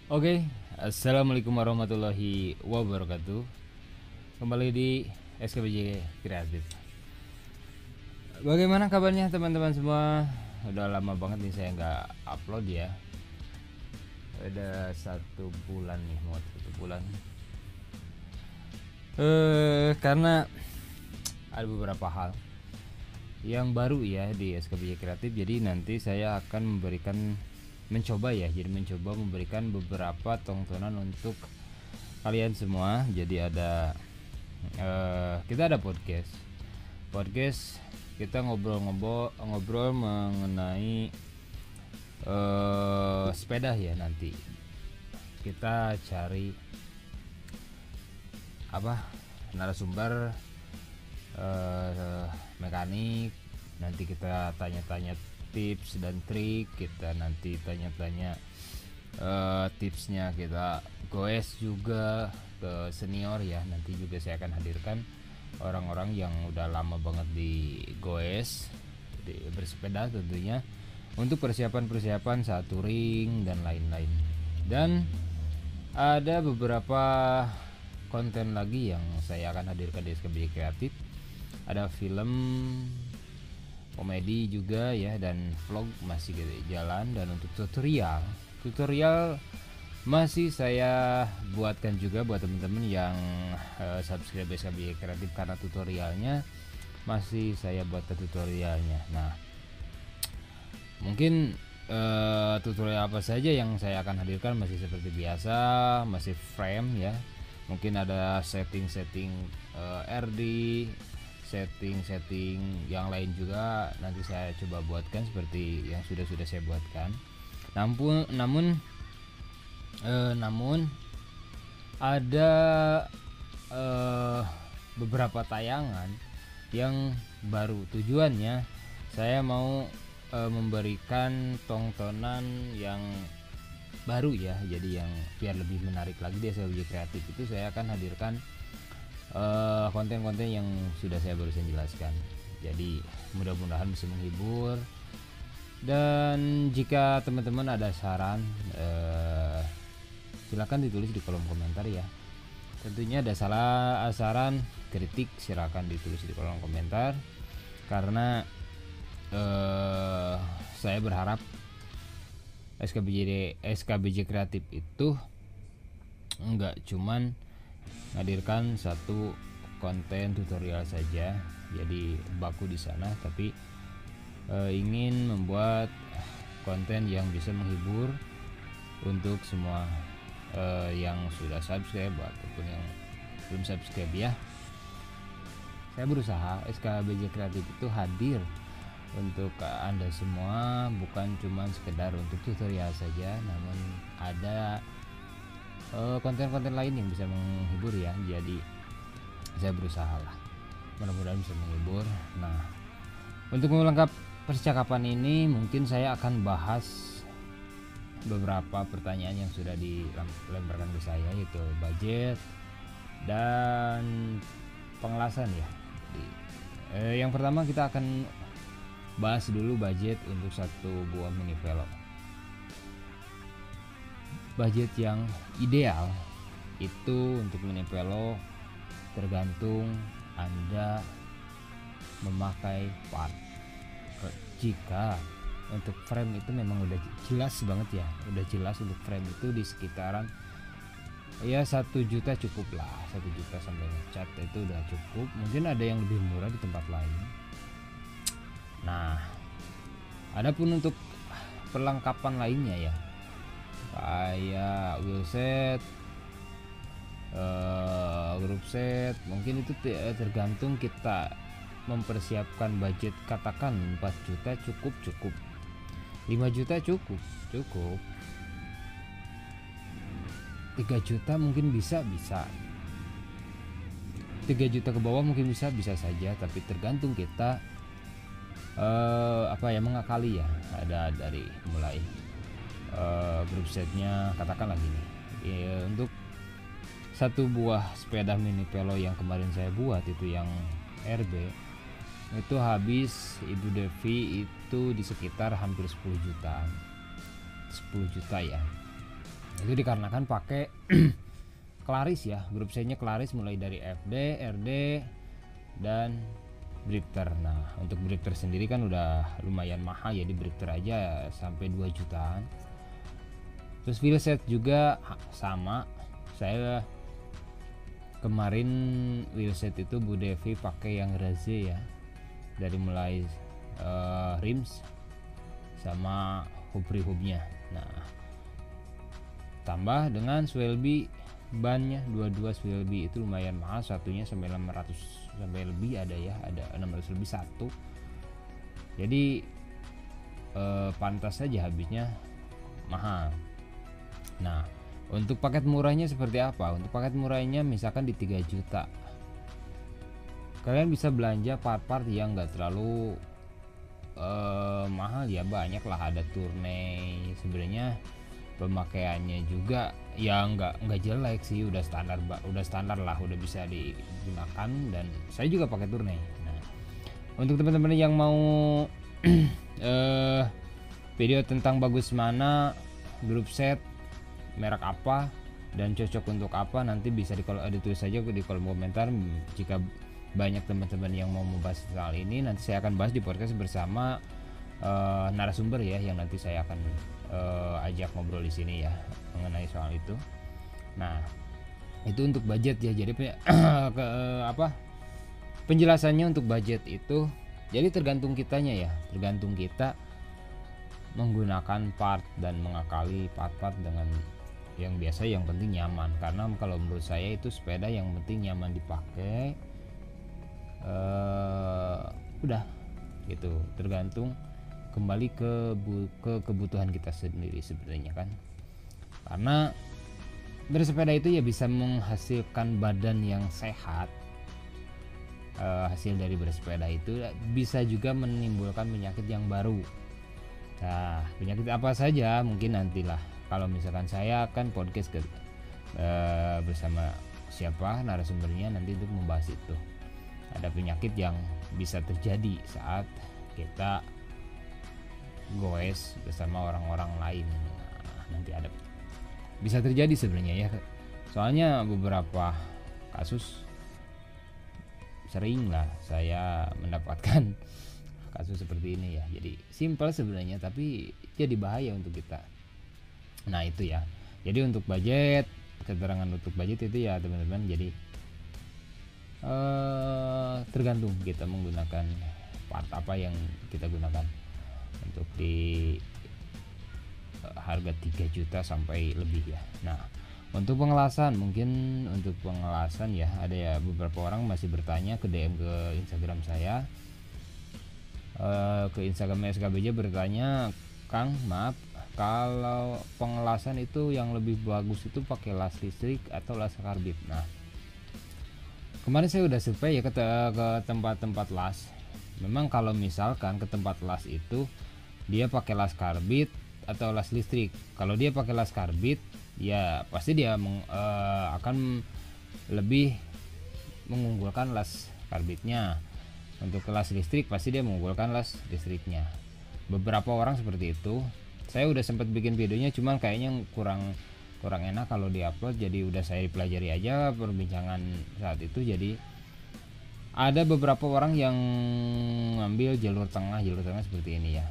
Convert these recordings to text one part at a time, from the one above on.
Oke, assalamualaikum warahmatullahi wabarakatuh. Kembali di SKBJ Kreatif. Bagaimana kabarnya teman-teman semua? Udah lama banget nih saya nggak upload ya. Ada 1 bulan nih, mau 1 bulan. Karena ada beberapa hal yang baru ya di SKBJ Kreatif. Jadi nanti saya akan mencoba memberikan beberapa tontonan untuk kalian semua. Jadi kita ada podcast kita ngobrol mengenai sepeda ya. Nanti kita cari narasumber mekanik, nanti kita tanya-tanya tips dan trik, kita nanti tanya-tanya tipsnya, kita goes juga ke senior ya. Nanti juga saya akan hadirkan orang-orang yang udah lama banget di goes, bersepeda tentunya, untuk persiapan saat touring dan lain-lain. Dan ada beberapa konten lagi yang saya akan hadirkan di SKBJ Kreatif. Ada film komedi juga ya, dan vlog masih jalan. Dan untuk tutorial masih saya buatkan juga buat teman-teman yang subscribe SKBJ Kreatif, karena tutorialnya masih saya buatkan tutorialnya. Nah, mungkin tutorial apa saja yang saya akan hadirkan masih seperti biasa, masih frame ya. Mungkin ada setting RD, setting yang lain juga nanti saya coba buatkan seperti yang sudah saya buatkan. Namun ada beberapa tayangan yang baru. Tujuannya saya mau memberikan tontonan yang baru ya. Jadi yang biar lebih menarik lagi di SKBJ Kreatif itu, saya akan hadirkan konten-konten yang sudah saya barusan jelaskan. Jadi mudah-mudahan bisa menghibur. Dan jika teman-teman ada saran, silakan ditulis di kolom komentar ya. Tentunya ada saran, kritik, silakan ditulis di kolom komentar. Karena saya berharap SKBJ Kreatif itu enggak cuman menghadirkan satu konten tutorial saja, jadi baku di sana, tapi ingin membuat konten yang bisa menghibur untuk semua yang sudah subscribe ataupun yang belum subscribe ya. Saya berusaha SKBJ Kreatif itu hadir untuk Anda semua, bukan cuma sekedar untuk tutorial saja, namun ada konten-konten lain yang bisa menghibur ya. Jadi saya berusaha lah, mudah-mudahan bisa menghibur. Nah, untuk melengkap percakapan ini mungkin saya akan bahas beberapa pertanyaan yang sudah dilemparkan ke saya, yaitu budget dan pengelasan ya. Jadi, yang pertama kita akan bahas dulu budget untuk satu buah mini velg. Budget yang ideal itu untuk mini velg tergantung Anda memakai part. Jika untuk frame itu memang udah jelas banget ya, udah jelas untuk frame itu di sekitaran ya 1 juta cukup lah, 1 juta sampai ngecat itu udah cukup. Mungkin ada yang lebih murah di tempat lain. Nah, adapun untuk perlengkapan lainnya ya, kayak wheelset, group set, mungkin itu tergantung kita mempersiapkan budget. Katakan 4 juta cukup, 5 juta cukup, 3 juta mungkin bisa 3 juta ke bawah mungkin bisa saja, tapi tergantung kita mengakali ya. Ada dari mulai group setnya, katakanlah gini ya, untuk satu buah sepeda mini velo yang kemarin saya buat itu yang RB, itu habis Ibu Devi itu di sekitar hampir 10 jutaan, 10 juta ya. Itu dikarenakan pakai Claris ya, grup C-nya Claris mulai dari FD, RD, dan Drifter. Nah untuk Drifter sendiri kan udah lumayan mahal ya, di Drifter aja sampai 2 jutaan. Terus wheelset juga sama, saya kemarin wheelset itu Bu Devi pakai yang Raze ya, dari mulai rims sama hub-hubnya. Nah tambah dengan Swelby bannya, dua-dua Swelby itu lumayan mahal, satunya sampai 600 sampai lebih, ada ya, ada 600 lebih satu. Jadi pantas saja habisnya mahal. Nah untuk paket murahnya seperti apa? Untuk paket murahnya misalkan di 3 juta kalian bisa belanja part-part yang gak terlalu mahal ya, banyak lah, ada Tourney. Sebenarnya pemakaiannya juga ya nggak jelek sih, udah standar lah, udah bisa digunakan, dan saya juga pakai Tourney. Nah untuk teman-teman yang mau video tentang bagus mana grup set, merek apa, dan cocok untuk apa, nanti bisa ditulis saja di kolom komentar. Jika banyak teman-teman yang mau membahas soal ini, nanti saya akan bahas di podcast bersama narasumber ya, yang nanti saya akan ajak ngobrol di sini ya mengenai soal itu. Nah itu untuk budget ya, jadi penjelasannya untuk budget itu jadi tergantung kitanya ya, tergantung kita menggunakan part dan mengakali part-part dengan yang biasa, yang penting nyaman. Karena kalau menurut saya itu sepeda yang penting nyaman dipakai, udah gitu, tergantung kembali ke kebutuhan kita sendiri sebenarnya kan. Karena bersepeda itu ya bisa menghasilkan badan yang sehat. Hasil dari bersepeda itu bisa juga menimbulkan penyakit yang baru. Nah penyakit apa saja mungkin nantilah, kalau misalkan saya akan podcast bersama siapa narasumbernya nanti untuk membahas itu. Ada penyakit yang bisa terjadi saat kita goes bersama orang-orang lain. Nah, nanti ada bisa terjadi sebenarnya ya, soalnya beberapa kasus sering lah saya mendapatkan kasus seperti ini ya. Jadi simpel sebenarnya tapi jadi bahaya untuk kita. Nah itu ya, jadi untuk budget, keterangan untuk budget itu ya teman-teman, jadi tergantung kita menggunakan part apa yang kita gunakan. Untuk di harga 3 juta sampai lebih ya. Nah untuk pengelasan, mungkin untuk pengelasan ya, ada ya beberapa orang masih bertanya ke DM ke Instagram saya, ke Instagram SKBJ bertanya, Kang maaf, kalau pengelasan itu yang lebih bagus itu pakai las listrik atau las karbit. Nah kemarin saya udah survei ya ke tempat-tempat las. Memang kalau misalkan ke tempat las itu dia pakai las karbit atau las listrik. Kalau dia pakai las karbit ya pasti dia akan lebih mengunggulkan las karbitnya. Untuk las listrik pasti dia mengunggulkan las listriknya. Beberapa orang seperti itu. Saya udah sempat bikin videonya, cuman kayaknya kurang enak kalau diupload, jadi udah saya pelajari aja perbincangan saat itu. Jadi ada beberapa orang yang ngambil jalur tengah seperti ini ya.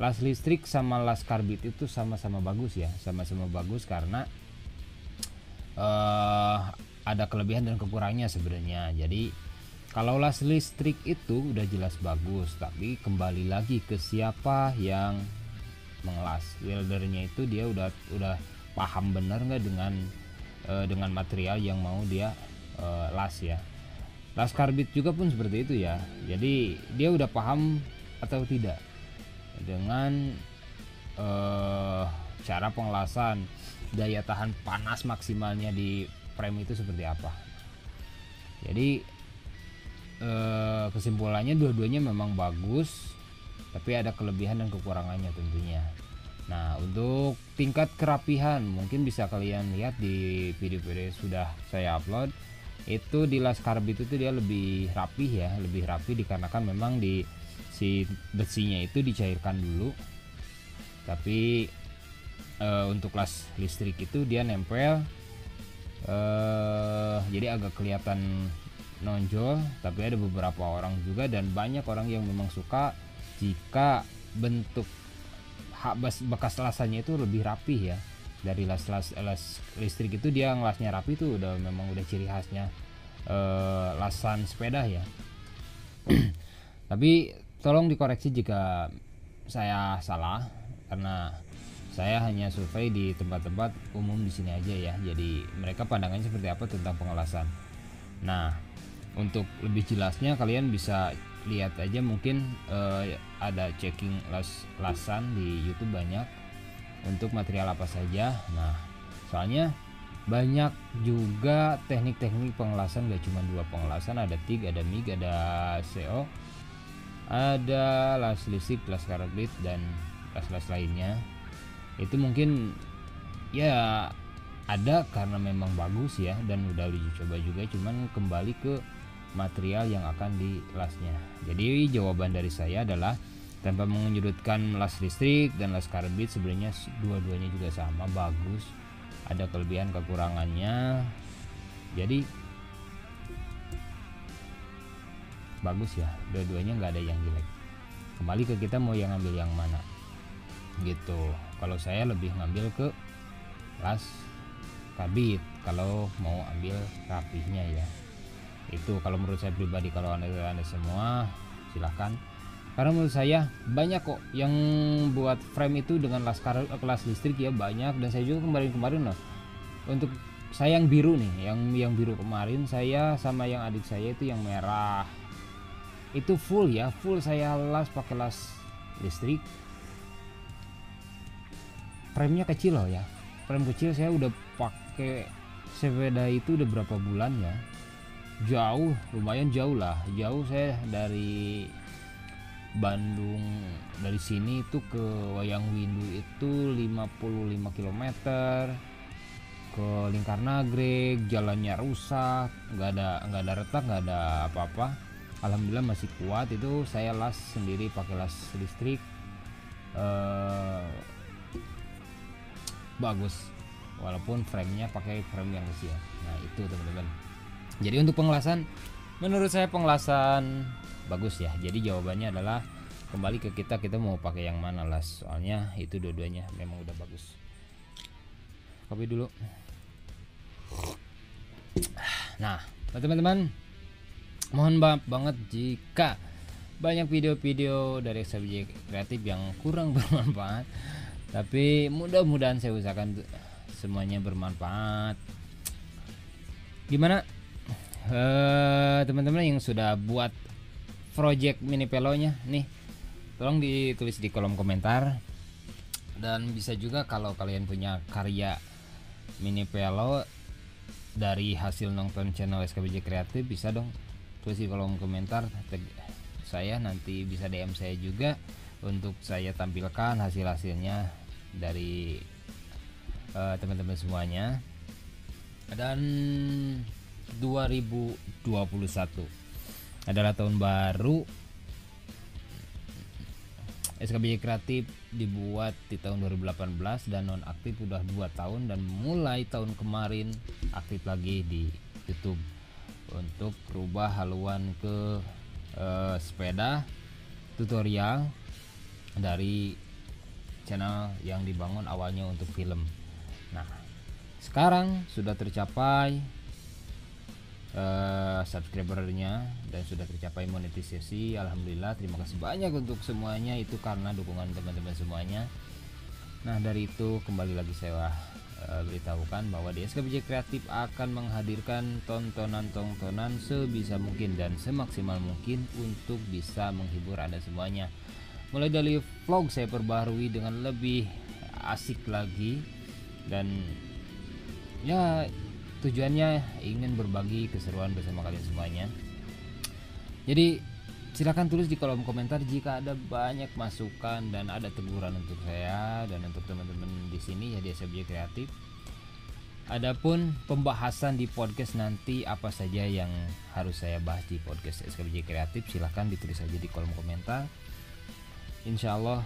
Las listrik sama las karbit itu sama-sama bagus ya, sama-sama bagus karena ada kelebihan dan kekurangannya sebenarnya. Jadi kalau las listrik itu udah jelas bagus, tapi kembali lagi ke siapa yang mengelas. Weldernya itu dia udah paham benar nggak dengan material yang mau dia las ya. Las karbit juga pun seperti itu ya. Jadi dia udah paham atau tidak dengan cara pengelasan, daya tahan panas maksimalnya di frame itu seperti apa. Jadi kesimpulannya dua-duanya memang bagus, tapi ada kelebihan dan kekurangannya tentunya. Nah untuk tingkat kerapihan mungkin bisa kalian lihat di video-video sudah saya upload. Itu di las karbit itu dia lebih rapi ya, lebih rapi dikarenakan memang si besinya itu dicairkan dulu, tapi untuk las listrik itu dia nempel, jadi agak kelihatan nonjol, tapi ada beberapa orang juga dan banyak orang yang memang suka jika bentuk bekas lasannya itu lebih rapih ya. Dari las listrik itu dia ngelasnya rapi tuh memang udah ciri khasnya lasan sepeda ya. Tapi tolong dikoreksi jika saya salah, karena saya hanya survei di tempat-tempat umum di sini aja ya. Jadi mereka pandangannya seperti apa tentang pengelasan. Nah, untuk lebih jelasnya kalian bisa lihat aja mungkin ada checking lasan di YouTube banyak untuk material apa saja. Nah, soalnya banyak juga teknik-teknik pengelasan, gak cuma 2 pengelasan, ada TIG, ada MIG, ada CO, ada las listrik, las karbit, dan las lainnya. Itu mungkin ya ada karena memang bagus ya dan udah dicoba juga, cuman kembali ke material yang akan dilasnya. Jadi jawaban dari saya adalah tanpa menyudutkan las listrik dan las karbit, sebenarnya dua-duanya juga sama bagus, ada kelebihan kekurangannya, jadi bagus ya, dua-duanya nggak ada yang jelek. Kembali ke kita mau yang ngambil yang mana gitu. Kalau saya lebih ngambil ke las karbit kalau mau ambil rapihnya ya. Itu kalau menurut saya pribadi. Kalau anda semua silahkan, karena menurut saya banyak kok yang buat frame itu dengan las listrik ya, banyak. Dan saya juga kemarin loh, untuk saya yang biru nih, yang biru kemarin saya sama yang adik saya itu yang merah itu full saya las pakai las listrik. Frame-nya kecil loh ya, frame kecil. Saya udah pakai sepeda itu udah berapa bulan ya, lumayan jauh saya dari Bandung, dari sini itu ke Wayang Windu itu 55 km, ke Lingkar Nagreg, jalannya rusak, nggak ada retak, nggak ada apa-apa. Alhamdulillah masih kuat. Itu saya las sendiri pakai las listrik, bagus walaupun framenya pakai frame yang kecil. Nah itu teman-teman, jadi untuk pengelasan menurut saya pengelasan bagus ya. Jadi jawabannya adalah kembali ke kita mau pakai yang mana las, soalnya itu dua-duanya memang udah bagus. Kopi dulu. Nah teman-teman, mohon maaf banget jika banyak video-video dari SKBJ Kreatif yang kurang bermanfaat, tapi mudah-mudahan saya usahakan semuanya bermanfaat. Gimana teman-teman yang sudah buat project mini pelonya nih, tolong ditulis di kolom komentar. Dan bisa juga kalau kalian punya karya mini pelo dari hasil nonton channel SKBJ Kreatif, bisa dong tulis di kolom komentar, saya nanti bisa DM saya juga untuk saya tampilkan hasil-hasilnya dari teman-teman semuanya. Dan 2021 adalah tahun baru. SKBJ Kreatif dibuat di tahun 2018 dan non aktif udah 2 tahun, dan mulai tahun kemarin aktif lagi di YouTube untuk rubah haluan ke sepeda tutorial dari channel yang dibangun awalnya untuk film. Nah sekarang sudah tercapai subscribernya dan sudah tercapai monetisasi. Alhamdulillah, terima kasih banyak untuk semuanya, itu karena dukungan teman-teman semuanya. Nah dari itu kembali lagi saya beritahukan bahwa di SKBJ Kreatif akan menghadirkan tontonan-tontonan sebisa mungkin dan semaksimal mungkin untuk bisa menghibur Anda semuanya. Mulai dari vlog saya perbaharui dengan lebih asik lagi, dan ya tujuannya ingin berbagi keseruan bersama kalian semuanya. Jadi silakan tulis di kolom komentar jika ada banyak masukan dan ada teguran untuk saya dan untuk teman-teman di sini ya di SKBJ Kreatif. Adapun pembahasan di podcast nanti apa saja yang harus saya bahas di podcast SKBJ Kreatif, silahkan ditulis saja di kolom komentar. Insya Allah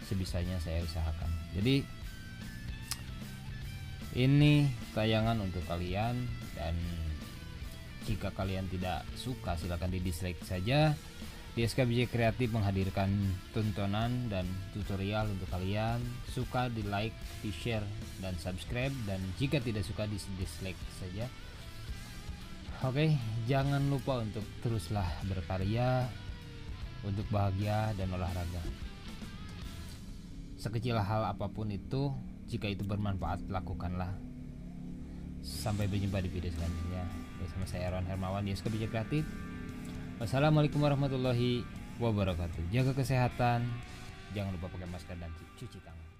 sebisanya saya usahakan. Jadi Ini tayangan untuk kalian, dan jika kalian tidak suka silahkan di dislike saja. YSKBJ Kreatif menghadirkan tontonan dan tutorial untuk kalian. Suka di like, di share, dan subscribe, dan jika tidak suka di dislike saja. Oke, jangan lupa untuk teruslah berkarya untuk bahagia dan olahraga. Sekecil hal apapun itu, jika itu bermanfaat, lakukanlah. Sampai berjumpa di video selanjutnya. Bersama saya Aaron Hermawan di YSKBJ Kreatif. Wassalamualaikum warahmatullahi wabarakatuh. Jaga kesehatan, jangan lupa pakai masker dan cuci tangan.